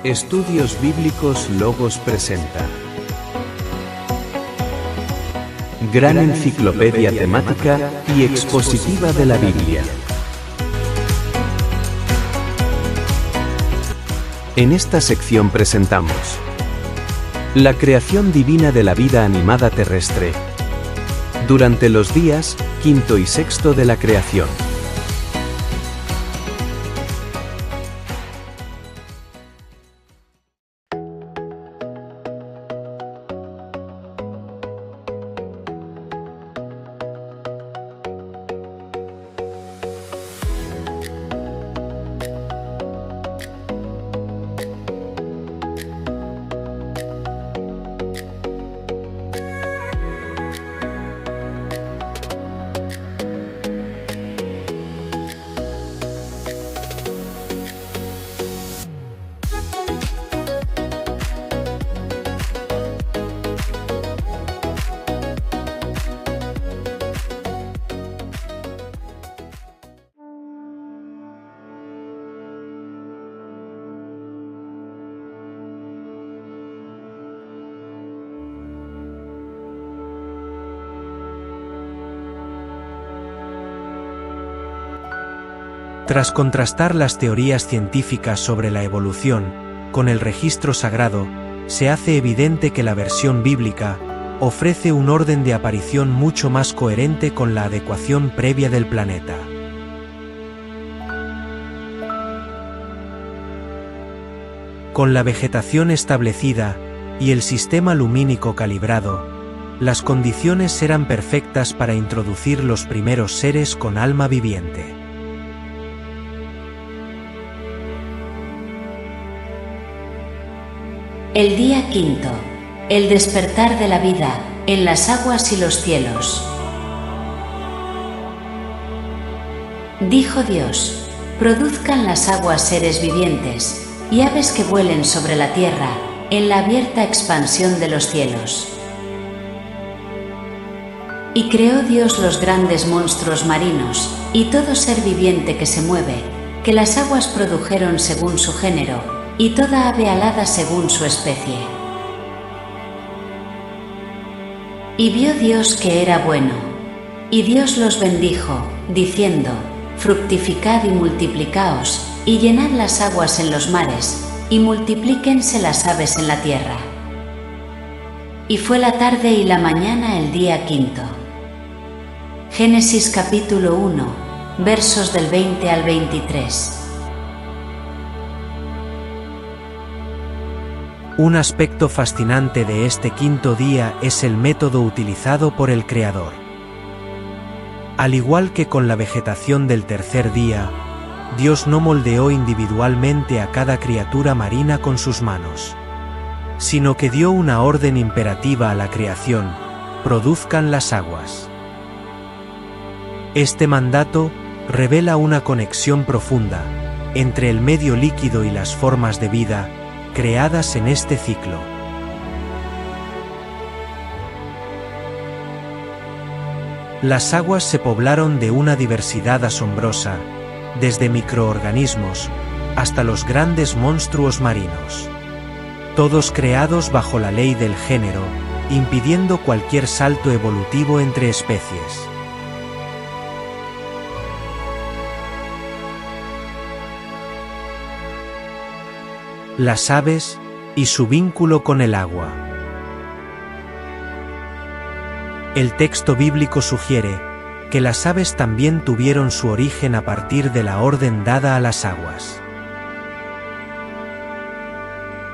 Estudios Bíblicos Logos presenta Gran enciclopedia temática y expositiva de la Biblia. En esta sección presentamos la creación divina de la vida animada terrestre durante los días quinto y sexto de la creación. Tras contrastar las teorías científicas sobre la evolución con el registro sagrado, se hace evidente que la versión bíblica ofrece un orden de aparición mucho más coherente con la adecuación previa del planeta. Con la vegetación establecida y el sistema lumínico calibrado, las condiciones eran perfectas para introducir los primeros seres con alma viviente. El día quinto, el despertar de la vida, en las aguas y los cielos. Dijo Dios: produzcan las aguas seres vivientes, y aves que vuelen sobre la tierra, en la abierta expansión de los cielos. Y creó Dios los grandes monstruos marinos, y todo ser viviente que se mueve, que las aguas produjeron según su género, y toda ave alada según su especie. Y vio Dios que era bueno, y Dios los bendijo, diciendo: fructificad y multiplicaos, y llenad las aguas en los mares, y multiplíquense las aves en la tierra. Y fue la tarde y la mañana el día quinto. Génesis capítulo 1, versos del 20 al 23. Un aspecto fascinante de este quinto día es el método utilizado por el Creador. Al igual que con la vegetación del tercer día, Dios no moldeó individualmente a cada criatura marina con sus manos, sino que dio una orden imperativa a la creación: produzcan las aguas. Este mandato revela una conexión profunda entre el medio líquido y las formas de vida creadas en este ciclo. Las aguas se poblaron de una diversidad asombrosa, desde microorganismos hasta los grandes monstruos marinos, todos creados bajo la ley del género, impidiendo cualquier salto evolutivo entre especies. Las aves y su vínculo con el agua. El texto bíblico sugiere que las aves también tuvieron su origen a partir de la orden dada a las aguas.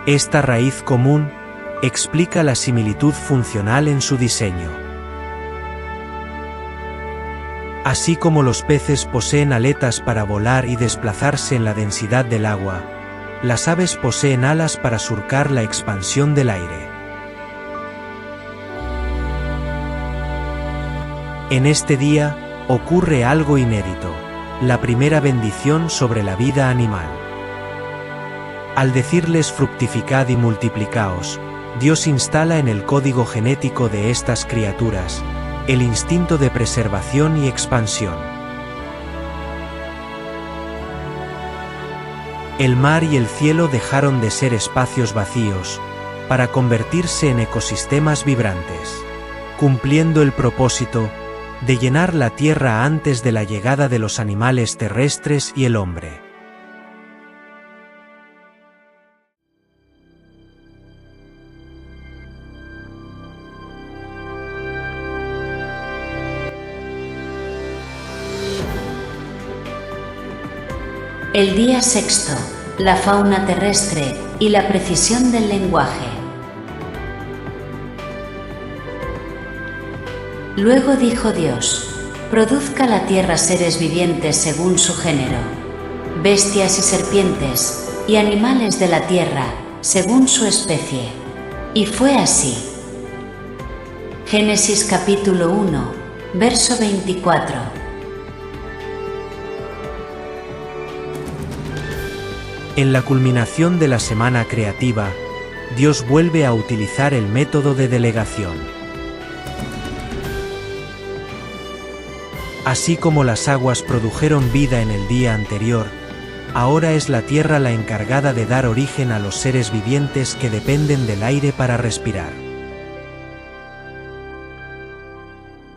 Esta raíz común explica la similitud funcional en su diseño. Así como los peces poseen aletas para volar y desplazarse en la densidad del agua, las aves poseen alas para surcar la expansión del aire. En este día ocurre algo inédito: la primera bendición sobre la vida animal. Al decirles fructificad y multiplicaos, Dios instala en el código genético de estas criaturas el instinto de preservación y expansión. El mar y el cielo dejaron de ser espacios vacíos, para convertirse en ecosistemas vibrantes, cumpliendo el propósito de llenar la tierra antes de la llegada de los animales terrestres y el hombre. El día sexto, la fauna terrestre y la precisión del lenguaje. Luego dijo Dios: produzca la tierra seres vivientes según su género, bestias y serpientes, y animales de la tierra, según su especie. Y fue así. Génesis capítulo 1, verso 24. En la culminación de la semana creativa, Dios vuelve a utilizar el método de delegación. Así como las aguas produjeron vida en el día anterior, ahora es la tierra la encargada de dar origen a los seres vivientes que dependen del aire para respirar.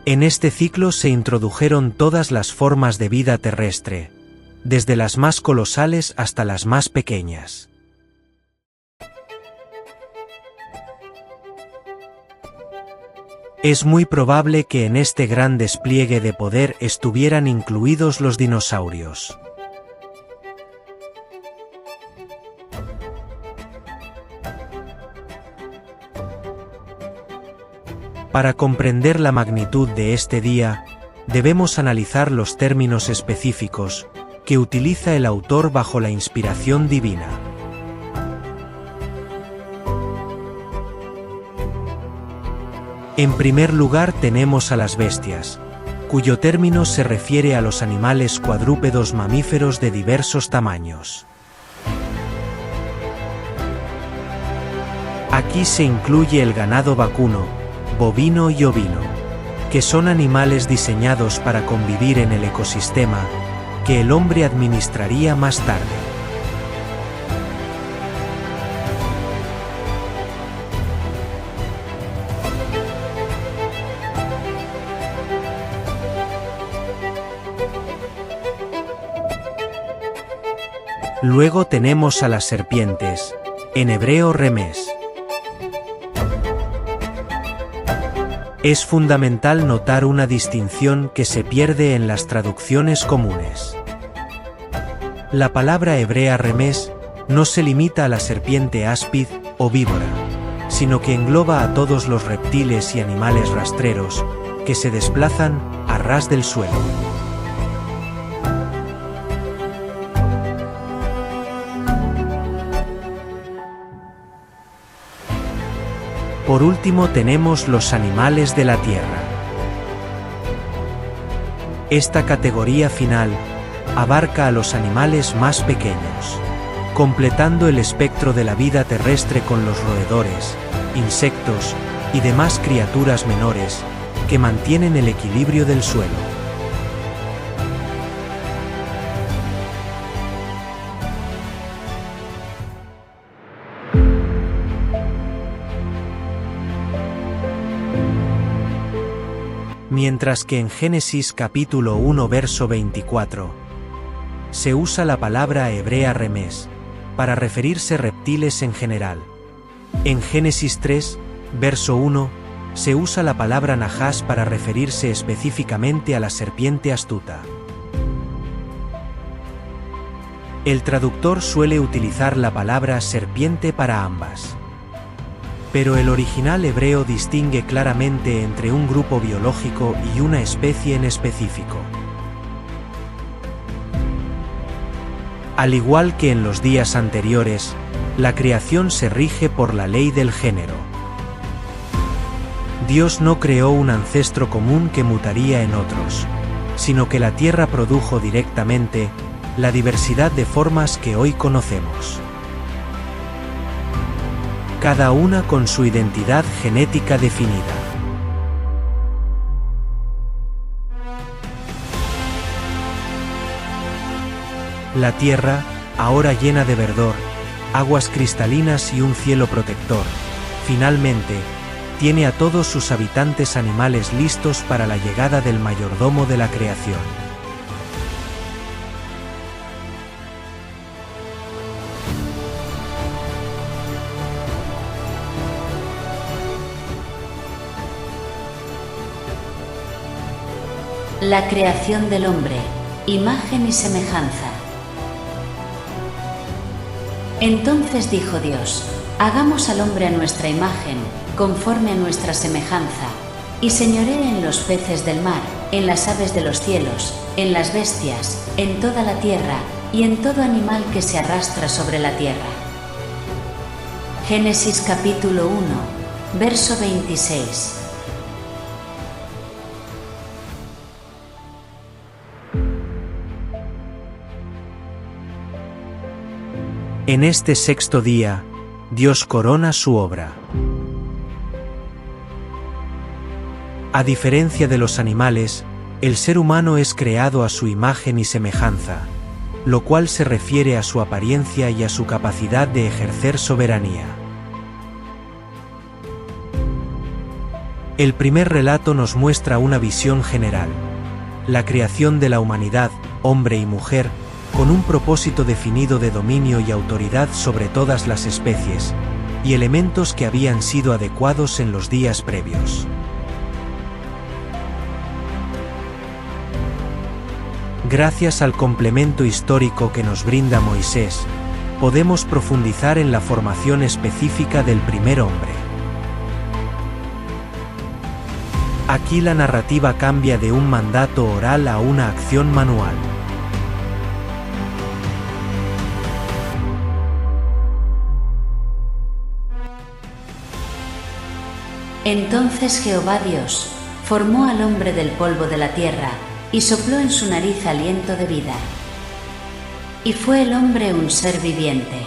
En este ciclo se introdujeron todas las formas de vida terrestre, desde las más colosales hasta las más pequeñas. Es muy probable que en este gran despliegue de poder estuvieran incluidos los dinosaurios. Para comprender la magnitud de este día, debemos analizar los términos específicos que utiliza el autor bajo la inspiración divina. En primer lugar tenemos a las bestias, cuyo término se refiere a los animales cuadrúpedos mamíferos de diversos tamaños. Aquí se incluye el ganado vacuno, bovino y ovino, que son animales diseñados para convivir en el ecosistema que el hombre administraría más tarde. Luego tenemos a las serpientes, en hebreo remes. Es fundamental notar una distinción que se pierde en las traducciones comunes. La palabra hebrea remes no se limita a la serpiente áspid o víbora, sino que engloba a todos los reptiles y animales rastreros que se desplazan a ras del suelo. Por último tenemos los animales de la tierra. Esta categoría final abarca a los animales más pequeños, completando el espectro de la vida terrestre con los roedores, insectos y demás criaturas menores que mantienen el equilibrio del suelo. Mientras que en Génesis capítulo 1 verso 24 se usa la palabra hebrea remes para referirse reptiles en general. En Génesis 3 verso 1 se usa la palabra najás para referirse específicamente a la serpiente astuta. El traductor suele utilizar la palabra serpiente para ambas. Pero el original hebreo distingue claramente entre un grupo biológico y una especie en específico. Al igual que en los días anteriores, la creación se rige por la ley del género. Dios no creó un ancestro común que mutaría en otros, sino que la tierra produjo directamente la diversidad de formas que hoy conocemos, cada una con su identidad genética definida. La Tierra, ahora llena de verdor, aguas cristalinas y un cielo protector. Finalmente, tiene a todos sus habitantes animales listos para la llegada del mayordomo de la creación. La creación del hombre, imagen y semejanza. Entonces dijo Dios: hagamos al hombre a nuestra imagen, conforme a nuestra semejanza, y señoree en los peces del mar, en las aves de los cielos, en las bestias, en toda la tierra, y en todo animal que se arrastra sobre la tierra. Génesis capítulo 1, verso 26. En este sexto día, Dios corona su obra. A diferencia de los animales, el ser humano es creado a su imagen y semejanza, lo cual se refiere a su apariencia y a su capacidad de ejercer soberanía. El primer relato nos muestra una visión general: la creación de la humanidad, hombre y mujer, con un propósito definido de dominio y autoridad sobre todas las especies, y elementos que habían sido adecuados en los días previos. Gracias al complemento histórico que nos brinda Moisés, podemos profundizar en la formación específica del primer hombre. Aquí la narrativa cambia de un mandato oral a una acción manual. Entonces Jehová Dios formó al hombre del polvo de la tierra y sopló en su nariz aliento de vida. Y fue el hombre un ser viviente.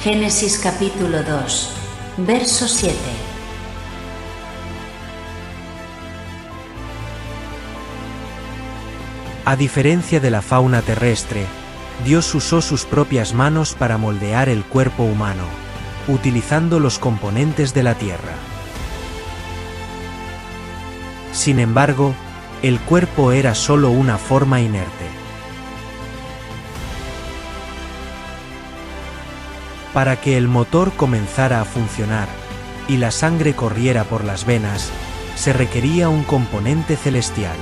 Génesis capítulo 2, verso 7. A diferencia de la fauna terrestre, Dios usó sus propias manos para moldear el cuerpo humano, utilizando los componentes de la tierra. Sin embargo, el cuerpo era solo una forma inerte. Para que el motor comenzara a funcionar y la sangre corriera por las venas, se requería un componente celestial.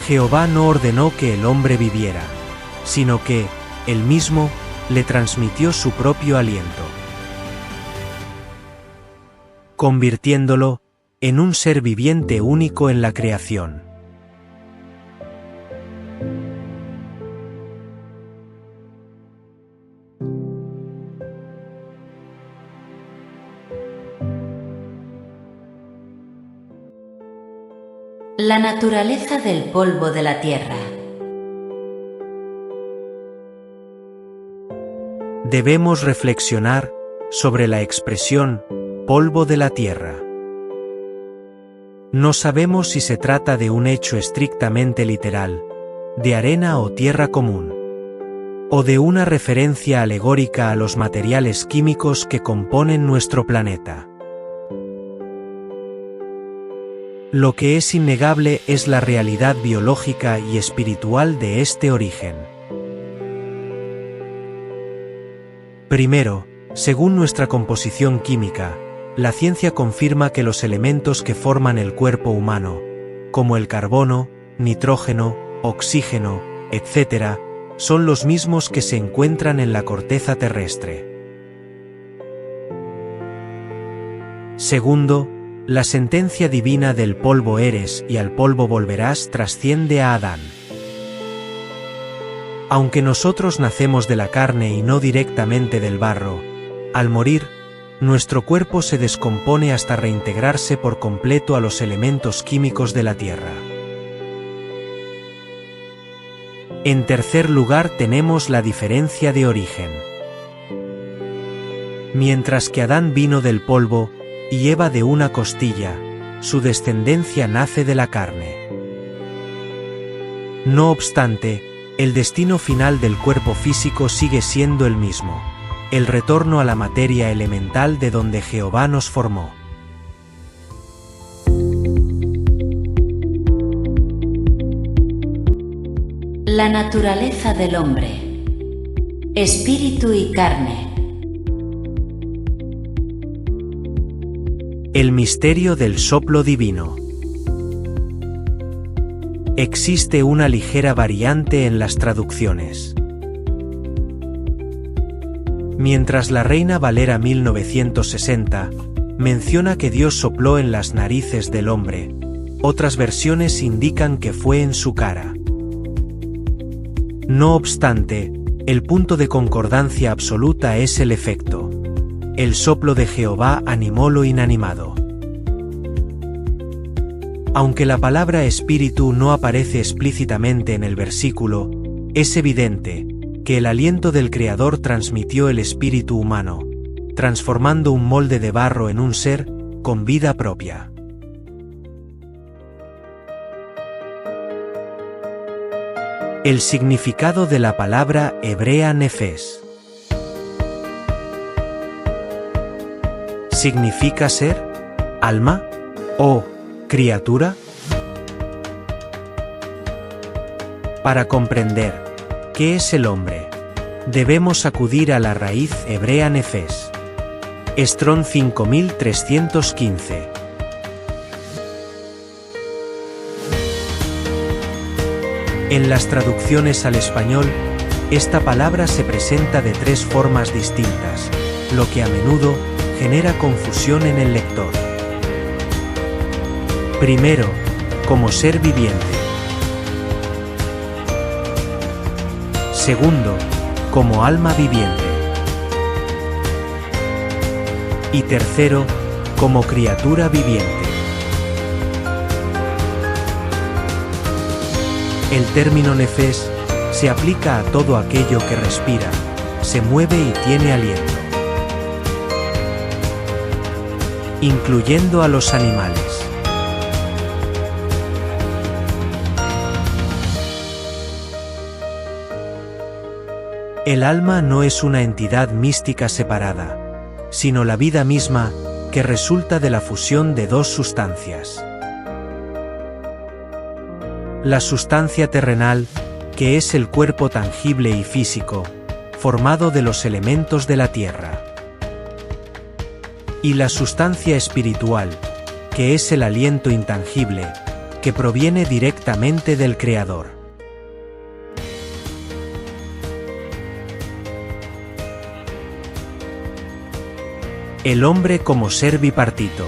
Jehová no ordenó que el hombre viviera, sino que, él mismo, le transmitió su propio aliento, convirtiéndolo en un ser viviente único en la creación. La naturaleza del polvo de la tierra. Debemos reflexionar sobre la expresión polvo de la tierra. No sabemos si se trata de un hecho estrictamente literal, de arena o tierra común, o de una referencia alegórica a los materiales químicos que componen nuestro planeta. Lo que es innegable es la realidad biológica y espiritual de este origen. Primero, según nuestra composición química, la ciencia confirma que los elementos que forman el cuerpo humano, como el carbono, nitrógeno, oxígeno, etc., son los mismos que se encuentran en la corteza terrestre. Segundo, la sentencia divina del polvo eres y al polvo volverás trasciende a Adán. Aunque nosotros nacemos de la carne y no directamente del barro, al morir, nuestro cuerpo se descompone hasta reintegrarse por completo a los elementos químicos de la tierra. En tercer lugar tenemos la diferencia de origen. Mientras que Adán vino del polvo, y Eva de una costilla, su descendencia nace de la carne. No obstante, el destino final del cuerpo físico sigue siendo el mismo: el retorno a la materia elemental de donde Jehová nos formó. La naturaleza del hombre. Espíritu y carne. El misterio del soplo divino. Existe una ligera variante en las traducciones. Mientras la Reina Valera 1960 menciona que Dios sopló en las narices del hombre, otras versiones indican que fue en su cara. No obstante, el punto de concordancia absoluta es el efecto. El soplo de Jehová animó lo inanimado. Aunque la palabra espíritu no aparece explícitamente en el versículo, es evidente que el aliento del Creador transmitió el espíritu humano, transformando un molde de barro en un ser con vida propia. El significado de la palabra hebrea nefes. ¿Significa ser, alma o criatura? Para comprender qué es el hombre, debemos acudir a la raíz hebrea nefes. Strong 5315. En las traducciones al español, esta palabra se presenta de tres formas distintas, lo que a menudo genera confusión en el lector. Primero, como ser viviente. Segundo, como alma viviente. Y tercero, como criatura viviente. El término nefes se aplica a todo aquello que respira, se mueve y tiene aliento, incluyendo a los animales. El alma no es una entidad mística separada, sino la vida misma que resulta de la fusión de dos sustancias. La sustancia terrenal, que es el cuerpo tangible y físico, formado de los elementos de la tierra. Y la sustancia espiritual, que es el aliento intangible, que proviene directamente del Creador. El hombre como ser bipartito.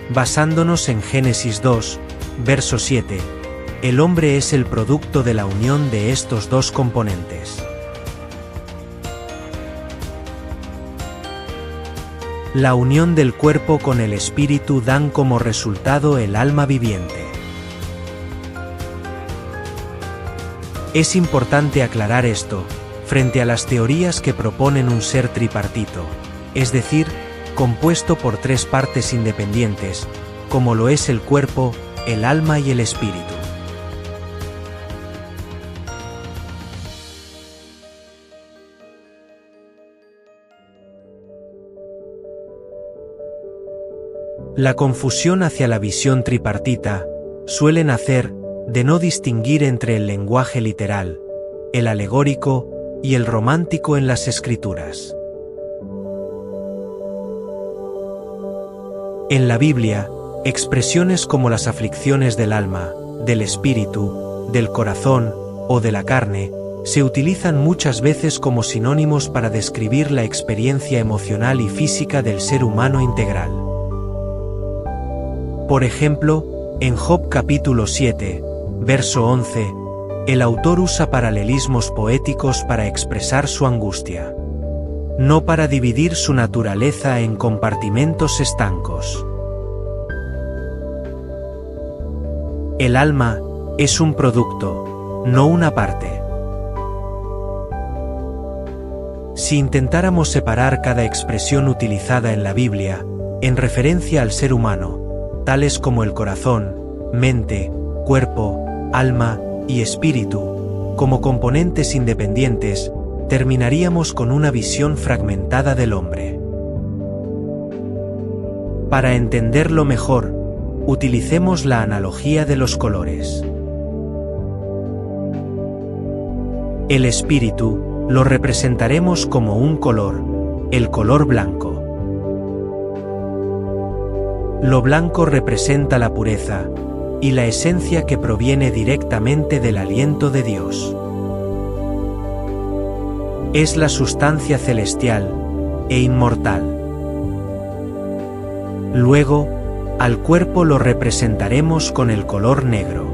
Basándonos en Génesis 2, verso 7, el hombre es el producto de la unión de estos dos componentes. La unión del cuerpo con el espíritu dan como resultado el alma viviente. Es importante aclarar esto, frente a las teorías que proponen un ser tripartito, es decir, compuesto por tres partes independientes, como lo es el cuerpo, el alma y el espíritu. La confusión hacia la visión tripartita suele nacer de no distinguir entre el lenguaje literal, el alegórico y el romántico en las escrituras. En la Biblia, expresiones como las aflicciones del alma, del espíritu, del corazón o de la carne se utilizan muchas veces como sinónimos para describir la experiencia emocional y física del ser humano integral. Por ejemplo, en Job capítulo 7, verso 11, el autor usa paralelismos poéticos para expresar su angustia, no para dividir su naturaleza en compartimentos estancos. El alma es un producto, no una parte. Si intentáramos separar cada expresión utilizada en la Biblia, en referencia al ser humano, tales como el corazón, mente, cuerpo, alma y espíritu, como componentes independientes, terminaríamos con una visión fragmentada del hombre. Para entenderlo mejor, utilicemos la analogía de los colores. El espíritu lo representaremos como un color, el color blanco. Lo blanco representa la pureza y la esencia que proviene directamente del aliento de Dios. Es la sustancia celestial e inmortal. Luego, al cuerpo lo representaremos con el color negro,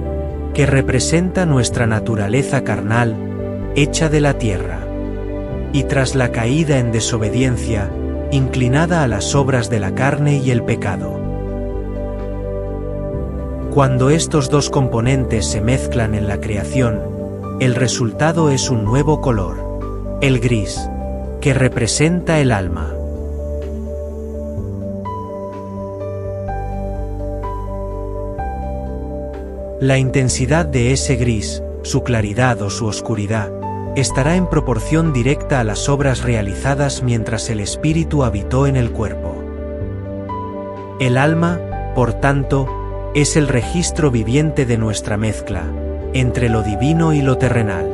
que representa nuestra naturaleza carnal, hecha de la tierra, y tras la caída en desobediencia, inclinada a las obras de la carne y el pecado. Cuando estos dos componentes se mezclan en la creación, el resultado es un nuevo color, el gris, que representa el alma. La intensidad de ese gris, su claridad o su oscuridad, estará en proporción directa a las obras realizadas mientras el espíritu habitó en el cuerpo. El alma, por tanto, es el registro viviente de nuestra mezcla, entre lo divino y lo terrenal.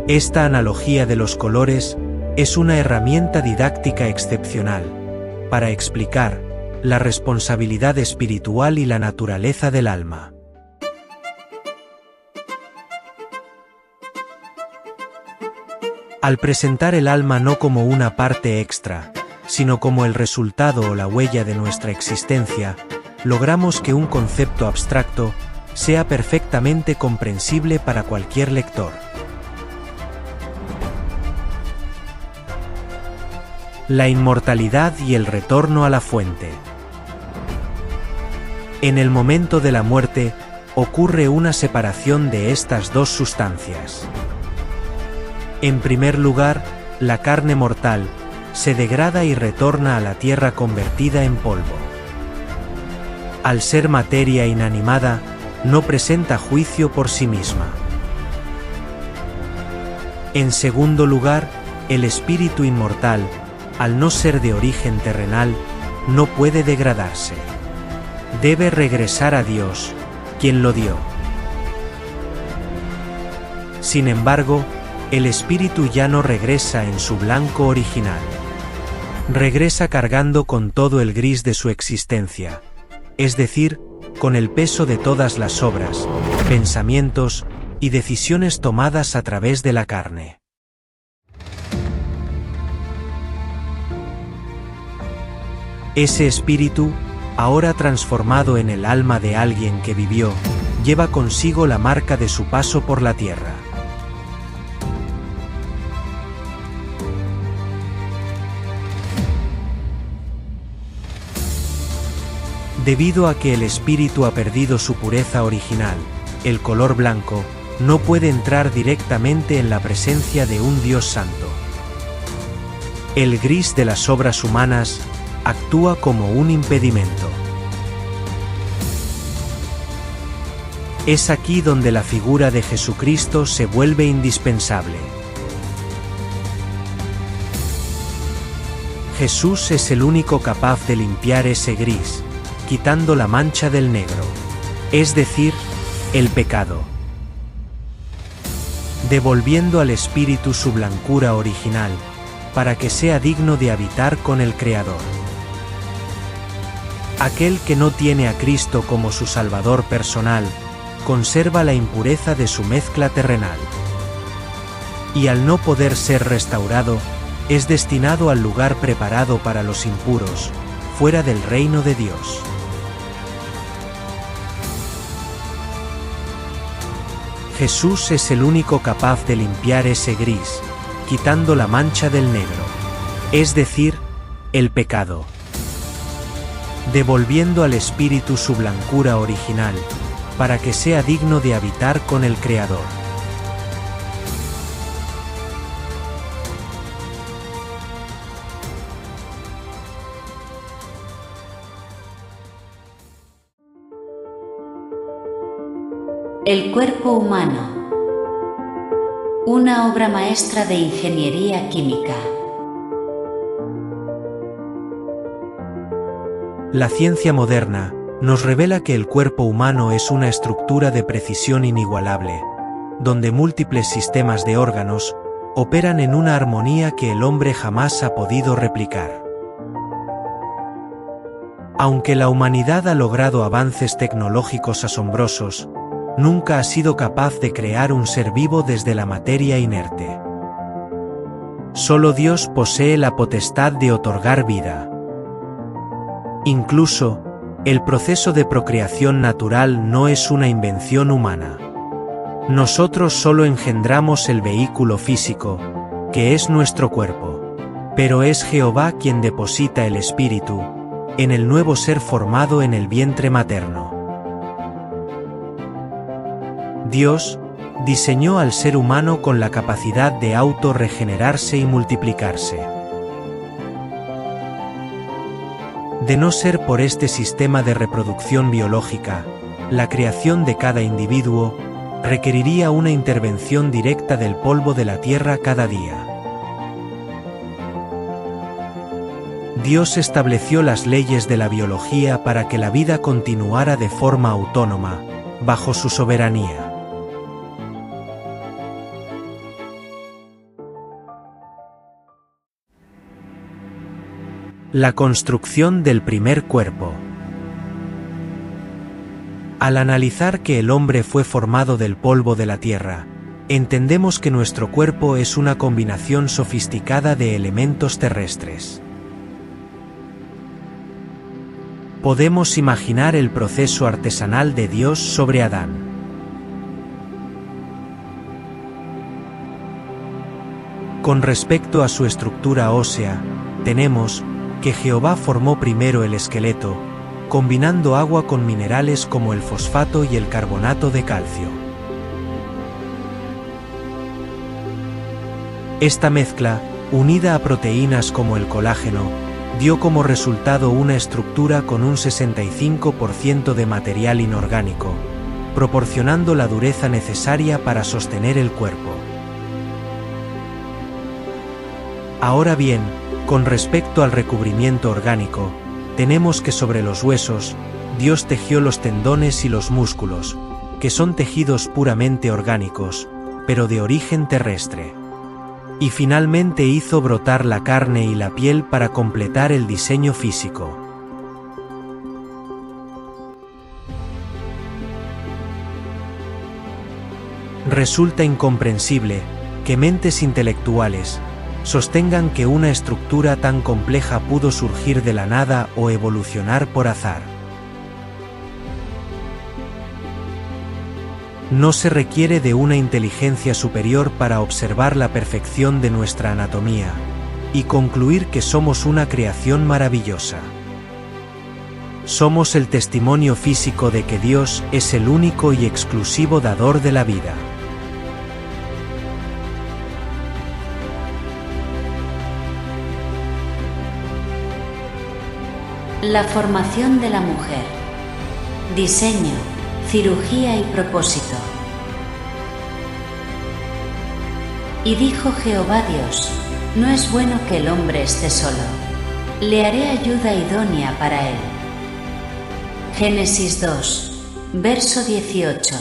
Esta analogía de los colores es una herramienta didáctica excepcional, para explicar la responsabilidad espiritual y la naturaleza del alma. Al presentar el alma no como una parte extra, sino como el resultado o la huella de nuestra existencia, logramos que un concepto abstracto sea perfectamente comprensible para cualquier lector. La inmortalidad y el retorno a la fuente. En el momento de la muerte, ocurre una separación de estas dos sustancias. En primer lugar, la carne mortal se degrada y retorna a la tierra convertida en polvo. Al ser materia inanimada, no presenta juicio por sí misma. En segundo lugar, el espíritu inmortal, al no ser de origen terrenal, no puede degradarse. Debe regresar a Dios, quien lo dio. Sin embargo, el espíritu ya no regresa en su blanco original. Regresa cargando con todo el gris de su existencia, es decir, con el peso de todas las obras, pensamientos y decisiones tomadas a través de la carne. Ese espíritu, ahora transformado en el alma de alguien que vivió, lleva consigo la marca de su paso por la tierra. Debido a que el espíritu ha perdido su pureza original, el color blanco no puede entrar directamente en la presencia de un Dios santo. El gris de las obras humanas actúa como un impedimento. Es aquí donde la figura de Jesucristo se vuelve indispensable. Jesús es el único capaz de limpiar ese gris, quitando la mancha del negro, es decir, el pecado, devolviendo al espíritu su blancura original, para que sea digno de habitar con el Creador. Aquel que no tiene a Cristo como su Salvador personal, conserva la impureza de su mezcla terrenal. Y al no poder ser restaurado, es destinado al lugar preparado para los impuros, fuera del reino de Dios. Jesús es el único capaz de limpiar ese gris, quitando la mancha del negro, es decir, el pecado, devolviendo al espíritu su blancura original, para que sea digno de habitar con el Creador. El cuerpo humano. Una obra maestra de ingeniería química. La ciencia moderna nos revela que el cuerpo humano es una estructura de precisión inigualable, donde múltiples sistemas de órganos operan en una armonía que el hombre jamás ha podido replicar. Aunque la humanidad ha logrado avances tecnológicos asombrosos, nunca ha sido capaz de crear un ser vivo desde la materia inerte. Solo Dios posee la potestad de otorgar vida. Incluso, el proceso de procreación natural no es una invención humana. Nosotros solo engendramos el vehículo físico, que es nuestro cuerpo, pero es Jehová quien deposita el espíritu en el nuevo ser formado en el vientre materno. Dios diseñó al ser humano con la capacidad de autorregenerarse y multiplicarse. De no ser por este sistema de reproducción biológica, la creación de cada individuo requeriría una intervención directa del polvo de la tierra cada día. Dios estableció las leyes de la biología para que la vida continuara de forma autónoma, bajo su soberanía. La construcción del primer cuerpo. Al analizar que el hombre fue formado del polvo de la tierra, entendemos que nuestro cuerpo es una combinación sofisticada de elementos terrestres. Podemos imaginar el proceso artesanal de Dios sobre Adán. Con respecto a su estructura ósea, tenemos que Jehová formó primero el esqueleto, combinando agua con minerales como el fosfato y el carbonato de calcio. Esta mezcla, unida a proteínas como el colágeno, dio como resultado una estructura con un 65% de material inorgánico, proporcionando la dureza necesaria para sostener el cuerpo. Ahora bien, con respecto al recubrimiento orgánico, tenemos que sobre los huesos, Dios tejió los tendones y los músculos, que son tejidos puramente orgánicos, pero de origen terrestre. Y finalmente hizo brotar la carne y la piel para completar el diseño físico. Resulta incomprensible que mentes intelectuales sostengan que una estructura tan compleja pudo surgir de la nada o evolucionar por azar. No se requiere de una inteligencia superior para observar la perfección de nuestra anatomía y concluir que somos una creación maravillosa. Somos el testimonio físico de que Dios es el único y exclusivo dador de la vida. La formación de la mujer. Diseño, cirugía y propósito. Y dijo Jehová Dios: no es bueno que el hombre esté solo. Le haré ayuda idónea para él. Génesis 2, verso 18.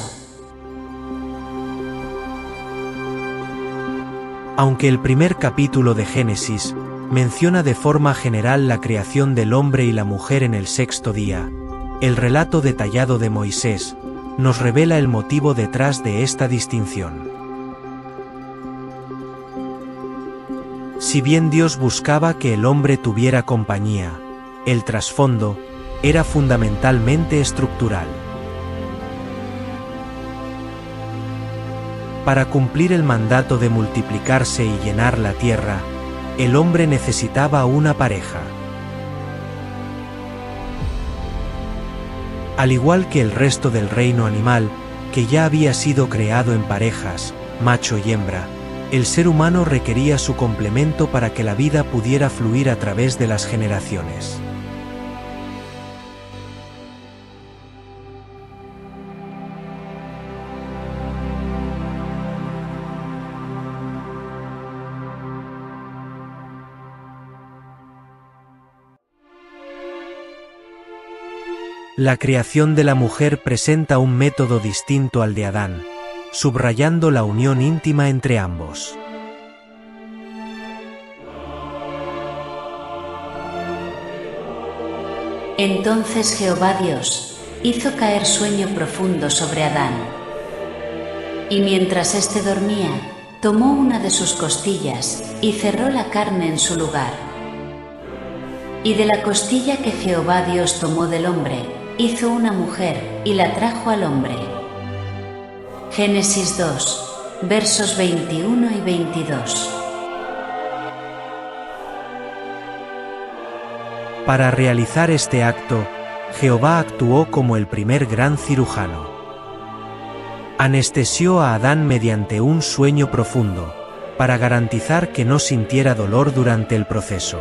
Aunque el primer capítulo de Génesis menciona de forma general la creación del hombre y la mujer en el sexto día, el relato detallado de Moisés nos revela el motivo detrás de esta distinción. Si bien Dios buscaba que el hombre tuviera compañía, el trasfondo era fundamentalmente estructural. Para cumplir el mandato de multiplicarse y llenar la tierra, el hombre necesitaba una pareja. Al igual que el resto del reino animal, que ya había sido creado en parejas, macho y hembra, el ser humano requería su complemento para que la vida pudiera fluir a través de las generaciones. La creación de la mujer presenta un método distinto al de Adán, subrayando la unión íntima entre ambos. Entonces Jehová Dios hizo caer sueño profundo sobre Adán. Y mientras éste dormía, tomó una de sus costillas y cerró la carne en su lugar. Y de la costilla que Jehová Dios tomó del hombre, hizo una mujer y la trajo al hombre. Génesis 2, versos 21 y 22. Para realizar este acto, Jehová actuó como el primer gran cirujano. Anestesió a Adán mediante un sueño profundo, para garantizar que no sintiera dolor durante el proceso.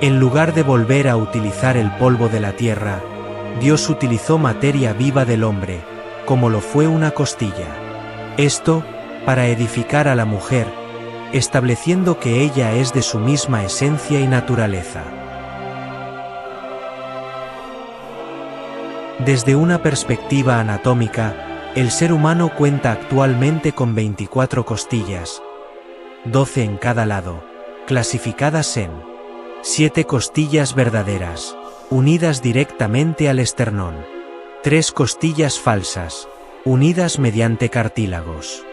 En lugar de volver a utilizar el polvo de la tierra, Dios utilizó materia viva del hombre, como lo fue una costilla. Esto, para edificar a la mujer, estableciendo que ella es de su misma esencia y naturaleza. Desde una perspectiva anatómica, el ser humano cuenta actualmente con 24 costillas, 12 en cada lado, clasificadas en 7 costillas verdaderas, unidas directamente al esternón, 3 costillas falsas, unidas mediante cartílagos,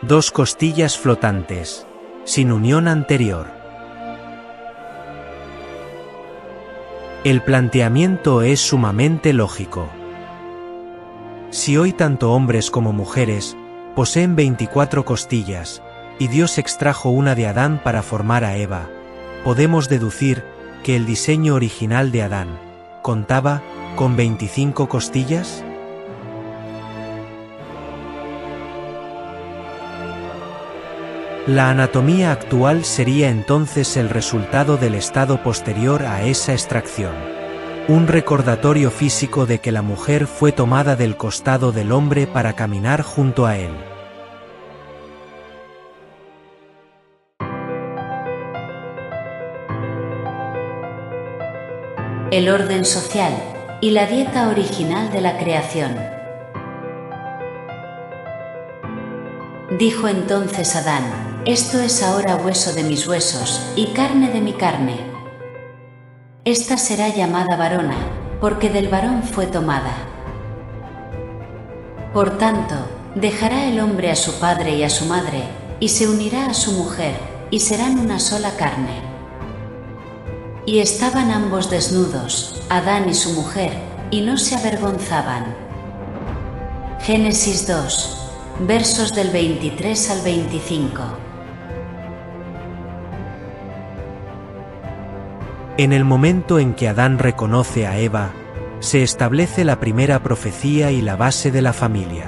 2 costillas flotantes, sin unión anterior. El planteamiento es sumamente lógico. Si hoy tanto hombres como mujeres poseen 24 costillas, y Dios extrajo una de Adán para formar a Eva, podemos deducir que el diseño original de Adán contaba con 25 costillas. La anatomía actual sería entonces el resultado del estado posterior a esa extracción. Un recordatorio físico de que la mujer fue tomada del costado del hombre para caminar junto a él. El orden social y la dieta original de la creación. Dijo entonces Adán: esto es ahora hueso de mis huesos y carne de mi carne. Esta será llamada varona, porque del varón fue tomada. Por tanto, dejará el hombre a su padre y a su madre, y se unirá a su mujer, y serán una sola carne. Y estaban ambos desnudos, Adán y su mujer, y no se avergonzaban. Génesis 2, versos del 23 al 25. En el momento en que Adán reconoce a Eva, se establece la primera profecía y la base de la familia.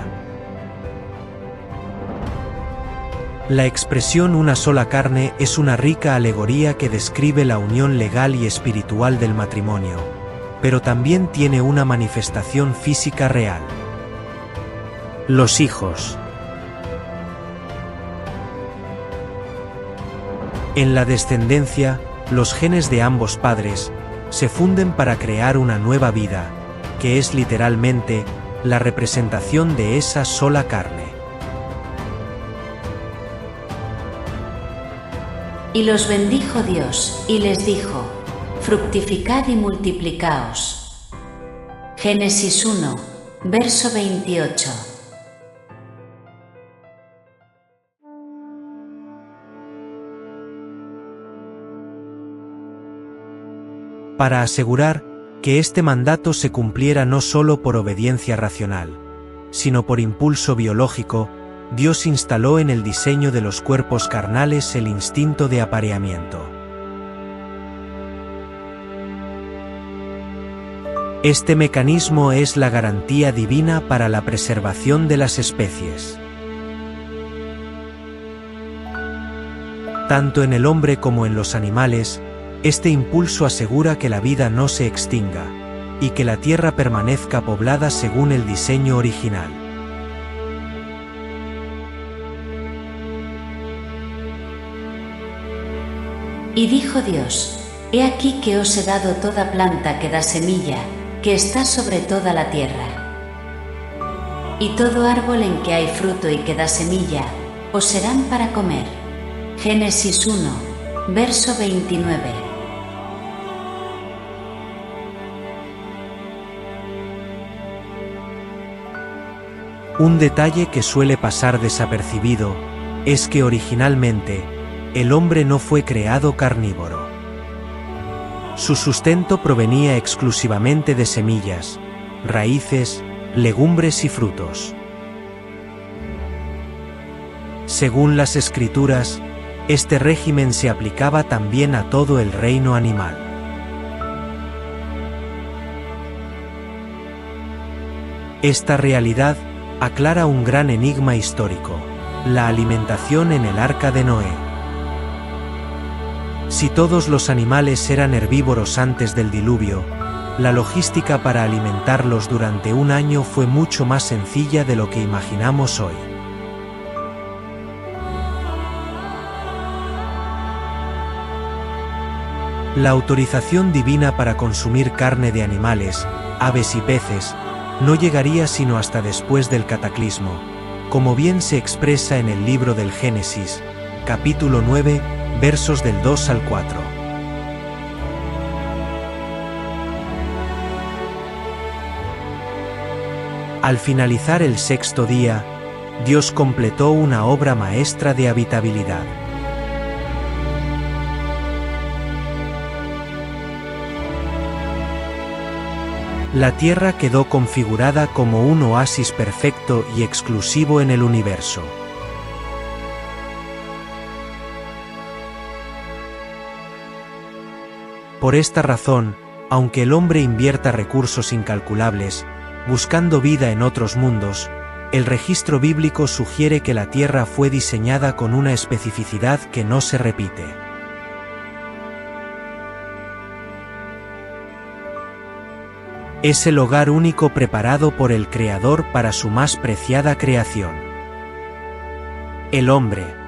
La expresión una sola carne es una rica alegoría que describe la unión legal y espiritual del matrimonio, pero también tiene una manifestación física real. Los hijos. En la descendencia, los genes de ambos padres se funden para crear una nueva vida, que es literalmente la representación de esa sola carne. Y los bendijo Dios, y les dijo: fructificad y multiplicaos. Génesis 1, verso 28. Para asegurar que este mandato se cumpliera no solo por obediencia racional, sino por impulso biológico, Dios instaló en el diseño de los cuerpos carnales el instinto de apareamiento. Este mecanismo es la garantía divina para la preservación de las especies. Tanto en el hombre como en los animales, este impulso asegura que la vida no se extinga, y que la tierra permanezca poblada según el diseño original. Y dijo Dios: He aquí que os he dado toda planta que da semilla, que está sobre toda la tierra. Y todo árbol en que hay fruto y que da semilla, os serán para comer. Génesis 1, verso 29. Un detalle que suele pasar desapercibido es que originalmente el hombre no fue creado carnívoro. Su sustento provenía exclusivamente de semillas, raíces, legumbres y frutos. Según las Escrituras, este régimen se aplicaba también a todo el reino animal. Esta realidad aclara un gran enigma histórico: la alimentación en el arca de Noé. Si todos los animales eran herbívoros antes del diluvio, la logística para alimentarlos durante un año fue mucho más sencilla de lo que imaginamos hoy. La autorización divina para consumir carne de animales, aves y peces, no llegaría sino hasta después del cataclismo, como bien se expresa en el libro del Génesis, capítulo 9, versos del 2 al 4. Al finalizar el sexto día, Dios completó una obra maestra de habitabilidad. La Tierra quedó configurada como un oasis perfecto y exclusivo en el universo. Por esta razón, aunque el hombre invierta recursos incalculables, buscando vida en otros mundos, el registro bíblico sugiere que la Tierra fue diseñada con una especificidad que no se repite. Es el hogar único preparado por el Creador para su más preciada creación. El hombre.